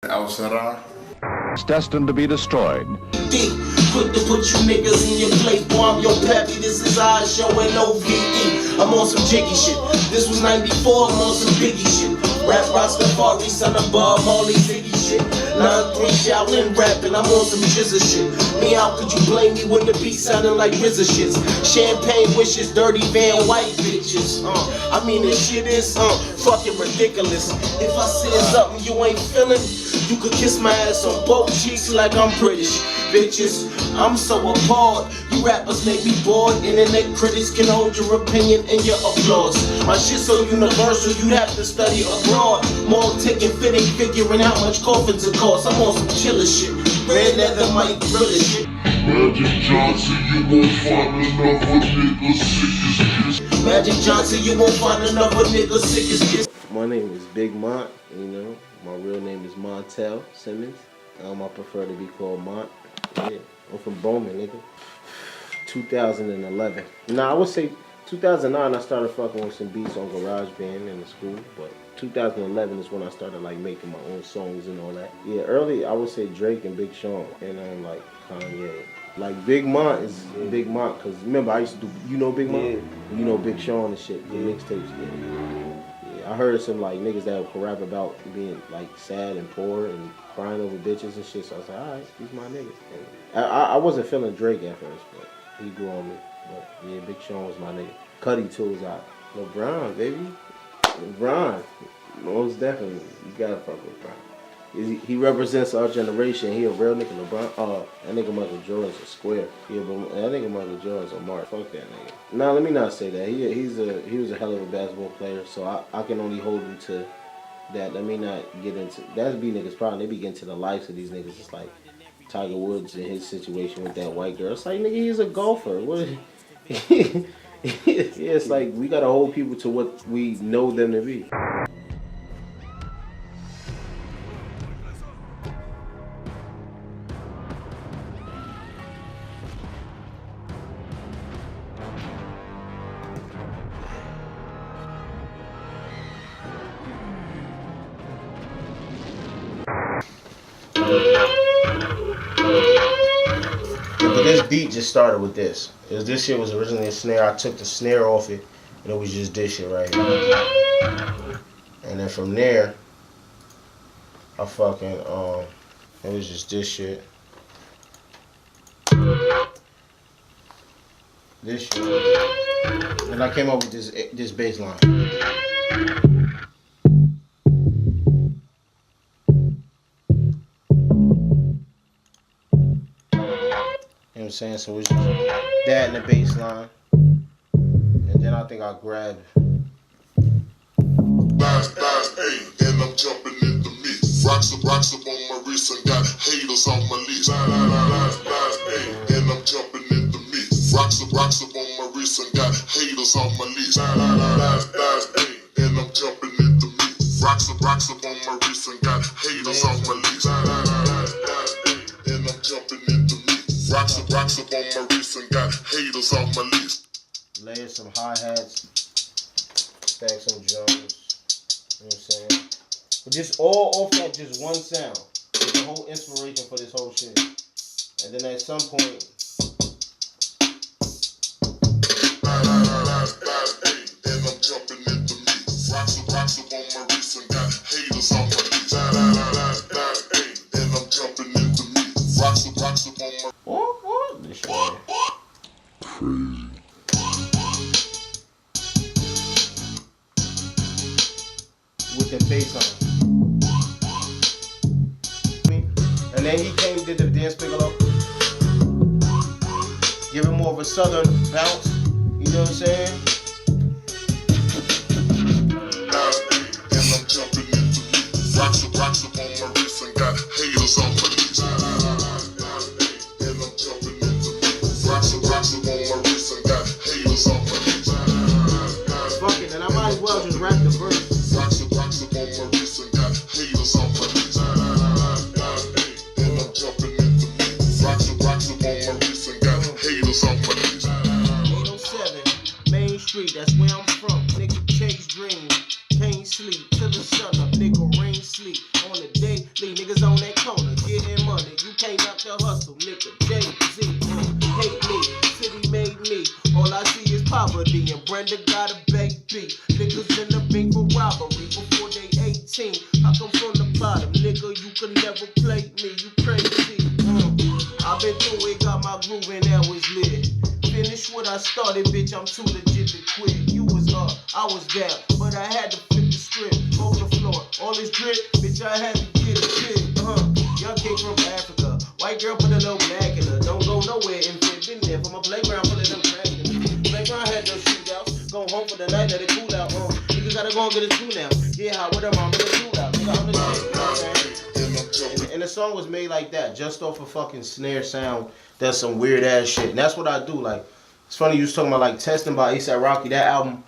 OutsideEye. It's destined to be destroyed. Quick to put you niggas in your place, boy, I'm your pappy, this is I showing OVE. I'm on some jiggy shit, this was 94, I'm on some biggie shit. Rap Rastafari, son of Bob Marley, Ziggy shit. 9-3 Shaolin rapping, I'm on some jizza shit. Me, how could you blame me when the beat sounding like RZA shits? Champagne wishes, dirty van, white bitches. I mean this shit is fucking ridiculous. If I said something you ain't feeling, you could kiss my ass on both cheeks like I'm British. Bitches, I'm so appalled. You rappers make me bored. Internet critics can hold your opinion and your applause. My shit so universal, you'd have to study abroad. More taking, fitting, figuring out much coffins it costs. I'm on some chiller shit. Red leather mic thriller shit. Magic Johnson, you won't find another nigga sick as this. Magic Johnson, you won't find another nigga sick as this. My name is Bigmont, you know. My real name is Montel Simmons. I prefer to be called Mont. Yeah, I'm from Bowman, nigga. 2011. Nah, I would say 2009 I started fucking with some beats on GarageBand in the school, but 2011 is when I started like making my own songs and all that. Yeah, early I would say Drake and Big Sean, and like Kanye. Like Bigmont is Bigmont, cause remember I used to do, you know Bigmont? Yeah. You know Big Sean and shit, the mixtapes. Yeah, I heard some like niggas that would rap about being like sad and poor and crying over bitches and shit, so I was like, alright, these my niggas. I wasn't feeling Drake at first, but he grew on me. But yeah, Big Sean was my nigga. Cuddy too was out. LeBron, baby. LeBron. Most definitely. You gotta fuck with LeBron. He represents our generation. He a real nigga. LeBron. That nigga Michael Jordan's a square. Yeah, but that nigga Michael Jordan's a mark. Fuck that nigga. Nah, let me not say that. He was a hell of a basketball player, so I can only hold him to that. Let me not get into that's be niggas' problem. They be getting to the lives of these niggas. It's like Tiger Woods in his situation with that white girl. It's like, nigga, he's a golfer. What? Yeah, it's like we gotta hold people to what we know them to be. But this beat just started with this. This shit was originally a snare. I took the snare off it, and it was just this shit right here. And then from there, I fucking it was just this shit. This shit. And I came up with this bass line. You know what I'm saying? So it's just that and the bass line. And then I think I grabbed Last, and I'm jumping in the mix. Rocks up on my wrist and got haters on my list. Last, and I'm jumping in the mix. Rocks up on my wrist and got haters on my list. Last, and I'm jumping in the mix. Rocks up on my wrist and got haters on my list. Last, and I'm jumping in the mix. Rocks up on my wrist and got haters on my list. layer some hi-hats, stack some drums, you know what I'm saying? But just all off that just one sound. It's the whole inspiration for this whole shit. And then at some point, and I'm jumping in the mix. Rocks up on my wrist and got haters on my list. And I'm jumping in the mix. Rocks up on my what? This shit right here. Crazy. With the bass on. And then he came, did the dance piccolo. Give it more of a southern bounce. You know what I'm saying? And I'm jumping in the mix. Rocks up on my wrist and got haters on my list. And I'm jumping in the mix. Rocks up on my wrist and got haters on my list. Fuck it, and I might as well just rap the verse. Rocks up on my wrist and got haters on my list. And I'm jumping in the mix. Rocks up on my wrist and got haters on my list. 807, Main niggas on that corner getting money. You can't knock the hustle, nigga. Jay-Z, hate me, city made me. All I see is poverty, and Brenda got a baby. Niggas in the bank for robbery before they 18. I come from the bottom, nigga. You can never play me. You crazy. I've been through it, got my groove, and now it's lit. Finish what I started, bitch. I'm too legit to quit. You was up, I was down, but I had to flip the script. Over the floor, all this drip, bitch. I had to get a kid. Young kid from Africa, white girl put a little black in her. Don't go nowhere and fit. Been there for my playground, full of them cracking. Playground had no shootouts. Go home for the night, let it cool out. Niggas gotta go and get a two now. Yeah, how with them, I'm gonna shoot out. Nigga, I'm the shit. And the song was made like that, just off a fucking snare sound. That's some weird ass shit. And that's what I do. Like, it's funny you was talking about like Testing by A$AP Rocky. That album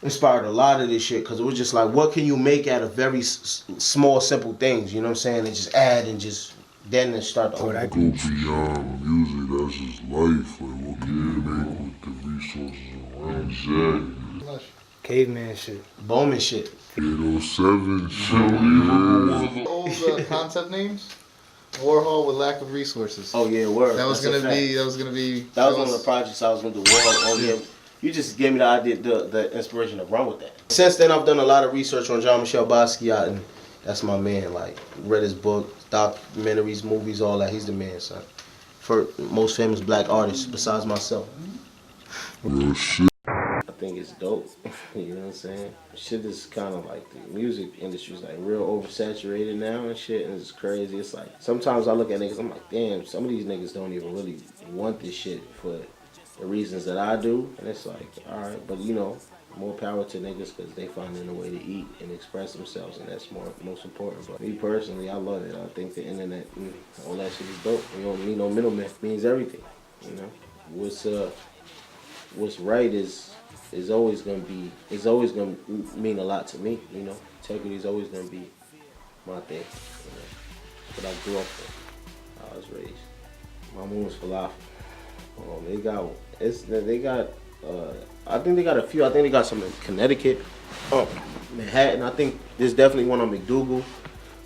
inspired a lot of this shit because it was just like, what can you make out of very small, simple things? You know what I'm saying? And just add and just then start to go beyond music. That's just life. Like, what can you make with the resources around? Exactly. Caveman shit. Bowman shit. 807 shit. One of the old concept names. Warhol with lack of resources. Oh yeah, word. That was gonna be. That was one of the projects I was gonna do. Warhol. Oh yeah. You just gave me the idea, the inspiration to run with that. Since then, I've done a lot of research on Jean-Michel Basquiat, and that's my man. Like, read his book, documentaries, movies, all that. He's the man, son. For most famous black artist besides myself. Real shit. I think it's dope. You know what I'm saying? Shit is kind of like the music industry's like real oversaturated now and shit, and it's crazy. It's like sometimes I look at niggas, I'm like, damn, some of these niggas don't even really want this shit for the reasons that I do, and it's like, all right, but you know, more power to niggas because they finding a way to eat and express themselves, and that's most important. But me personally, I love it. I think the internet and all that shit is dope. You don't need no middleman. It means everything. You know, what's right is always gonna mean a lot to me. You know, integrity is always gonna be my thing. You know, what I grew up with, how I was raised. My mom was falafel. I think they got a few. I think they got some in Connecticut, Manhattan. I think there's definitely one on McDougal,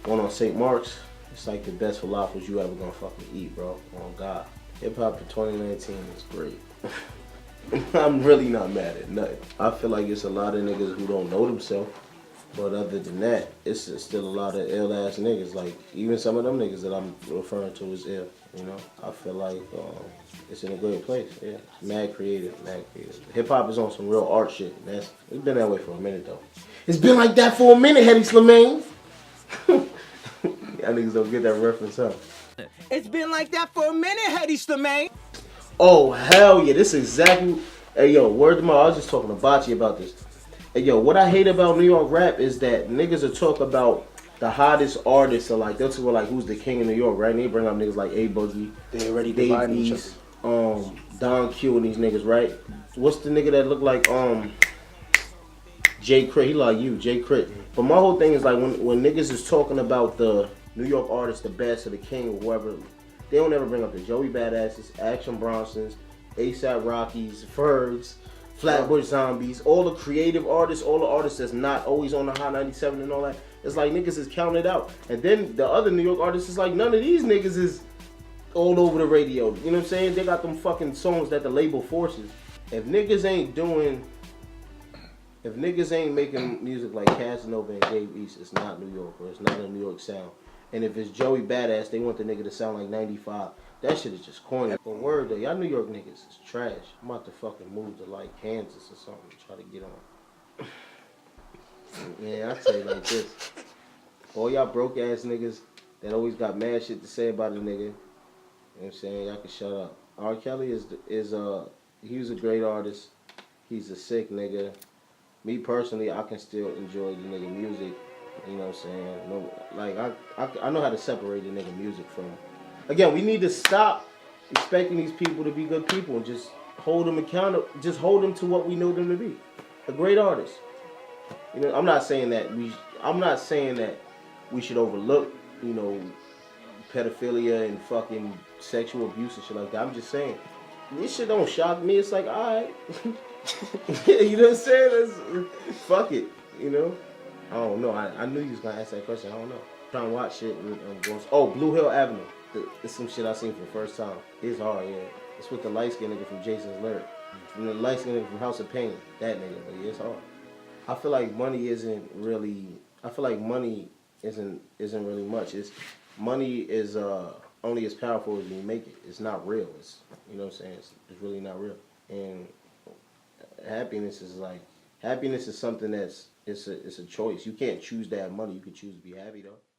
one on St. Mark's. It's like the best falafels you ever gonna fucking eat, bro. Oh God. Hip hop in 2019 is great. I'm really not mad at nothing. I feel like it's a lot of niggas who don't know themselves. But other than that, it's still a lot of ill ass niggas. Like even some of them niggas that I'm referring to as ill. You know, I feel like it's in a great place. Yeah, mad creative. Hip hop is on some real art shit. It's been that way for a minute though. It's been like that for a minute, Hetty Slimane. Y'all niggas don't get that reference, huh? It's been like that for a minute, Hetty Slimane. Oh hell yeah! This is exactly. Hey yo, word to mouth. I was just talking to Bocce about this. Hey yo, what I hate about New York rap is that niggas will talk about the hottest artists, or like they'll talk about like who's the king of New York, right? And they bring up niggas like A Boogie, they already Dave dividing each East, Don Q and these niggas, right? What's the nigga that look like Jay Crit? He like you, Jay Crit. But my whole thing is like when niggas is talking about the New York artists, the best or the king or whoever, they don't ever bring up the Joey Badasses, Action Bronsons, A$AP Rockies, Fergs, Flatbush Zombies, all the creative artists, all the artists that's not always on the Hot 97 and all that. It's like niggas is counted out. And then the other New York artists is like none of these niggas is all over the radio. You know what I'm saying? They got them fucking songs that the label forces. If niggas ain't making music like Casanova and Dave East, it's not New York, or it's not a New York sound. And if it's Joey Badass, they want the nigga to sound like 95. That shit is just corny. But word though, y'all New York niggas is trash. I'm about to fucking move to like Kansas or something to try to get on. Yeah, I tell you like this. All y'all broke ass niggas that always got mad shit to say about a nigga, you know what I'm saying? Y'all can shut up. R. Kelly he was a great artist. He's a sick nigga. Me personally, I can still enjoy the nigga music. You know what I'm saying? No, like I know how to separate the nigga music from. Again, we need to stop expecting these people to be good people and just hold them accountable. Just hold them to what we know them to be. A great artist. You know, I'm not saying that we should overlook, you know, pedophilia and fucking sexual abuse and shit like that. I'm just saying, this shit don't shock me. It's like, alright. You know what I'm saying? Fuck it. You know? I don't know. I knew you was gonna ask that question. I don't know. trying to watch shit and go. Oh, Blue Hill Avenue. It's some shit I seen for the first time. It's hard, yeah. It's with the light skinned nigga from Jason's Lyric. From the light skinned nigga from House of Pain. That nigga, but yeah, it's hard. I feel like money isn't really. I feel like money isn't really much. Money is only as powerful as you make it. It's not real. It's, you know what I'm saying. It's really not real. And happiness is something that's it's a choice. You can't choose to have money. You can choose to be happy though.